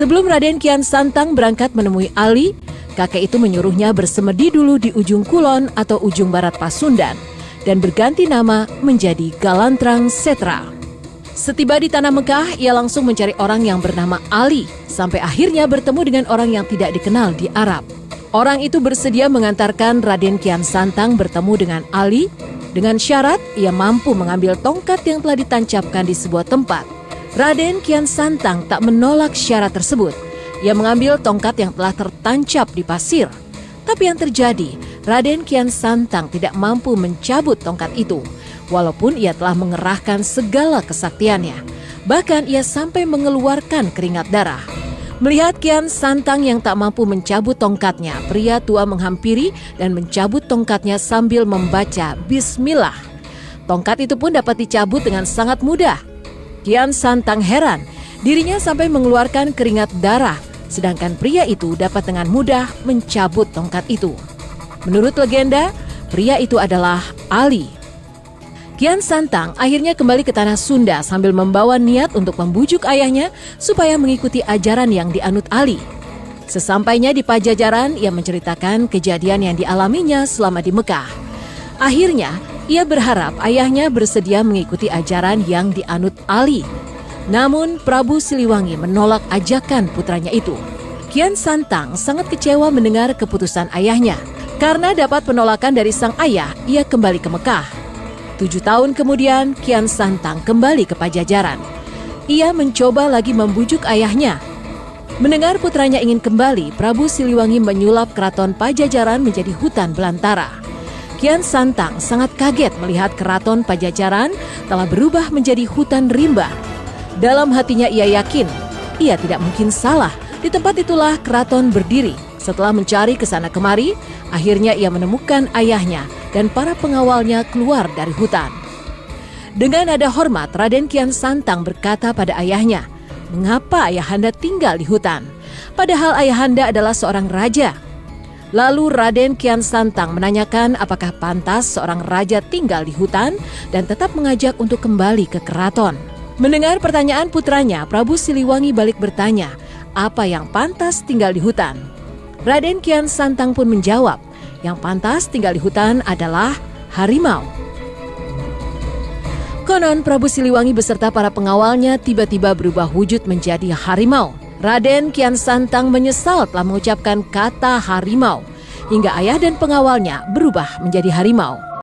Sebelum Raden Kian Santang berangkat menemui Ali, kakek itu menyuruhnya bersemedi dulu di ujung kulon atau ujung barat Pasundan dan berganti nama menjadi Galantrang Setra. Setiba di tanah Mekah, ia langsung mencari orang yang bernama Ali, sampai akhirnya bertemu dengan orang yang tidak dikenal di Arab. Orang itu bersedia mengantarkan Raden Kian Santang bertemu dengan Ali, dengan syarat ia mampu mengambil tongkat yang telah ditancapkan di sebuah tempat. Raden Kian Santang tak menolak syarat tersebut. Ia mengambil tongkat yang telah tertancap di pasir. Tapi yang terjadi, Raden Kian Santang tidak mampu mencabut tongkat itu, walaupun ia telah mengerahkan segala kesaktiannya. Bahkan ia sampai mengeluarkan keringat darah. Melihat Kian Santang yang tak mampu mencabut tongkatnya, pria tua menghampiri dan mencabut tongkatnya sambil membaca Bismillah. Tongkat itu pun dapat dicabut dengan sangat mudah. Kian Santang heran, dirinya sampai mengeluarkan keringat darah, sedangkan pria itu dapat dengan mudah mencabut tongkat itu. Menurut legenda, pria itu adalah Ali. Kian Santang akhirnya kembali ke tanah Sunda sambil membawa niat untuk membujuk ayahnya supaya mengikuti ajaran yang dianut Ali. Sesampainya di Pajajaran, ia menceritakan kejadian yang dialaminya selama di Mekah. Akhirnya, ia berharap ayahnya bersedia mengikuti ajaran yang dianut Ali. Namun, Prabu Siliwangi menolak ajakan putranya itu. Kian Santang sangat kecewa mendengar keputusan ayahnya. Karena dapat penolakan dari sang ayah, ia kembali ke Mekah. 7 tahun kemudian, Kian Santang kembali ke Pajajaran. Ia mencoba lagi membujuk ayahnya. Mendengar putranya ingin kembali, Prabu Siliwangi menyulap keraton Pajajaran menjadi hutan belantara. Kian Santang sangat kaget melihat keraton Pajajaran telah berubah menjadi hutan rimba. Dalam hatinya ia yakin, ia tidak mungkin salah. Di tempat itulah keraton berdiri. Setelah mencari ke sana kemari, akhirnya ia menemukan ayahnya dan para pengawalnya keluar dari hutan. Dengan nada hormat, Raden Kian Santang berkata pada ayahnya, "Mengapa ayahanda tinggal di hutan? Padahal ayahanda adalah seorang raja." Lalu Raden Kian Santang menanyakan apakah pantas seorang raja tinggal di hutan dan tetap mengajak untuk kembali ke keraton. Mendengar pertanyaan putranya, Prabu Siliwangi balik bertanya, apa yang pantas tinggal di hutan? Raden Kian Santang pun menjawab, yang pantas tinggal di hutan adalah harimau. Konon Prabu Siliwangi beserta para pengawalnya tiba-tiba berubah wujud menjadi harimau. Raden Kian Santang menyesal telah mengucapkan kata harimau, hingga ayah dan pengawalnya berubah menjadi harimau.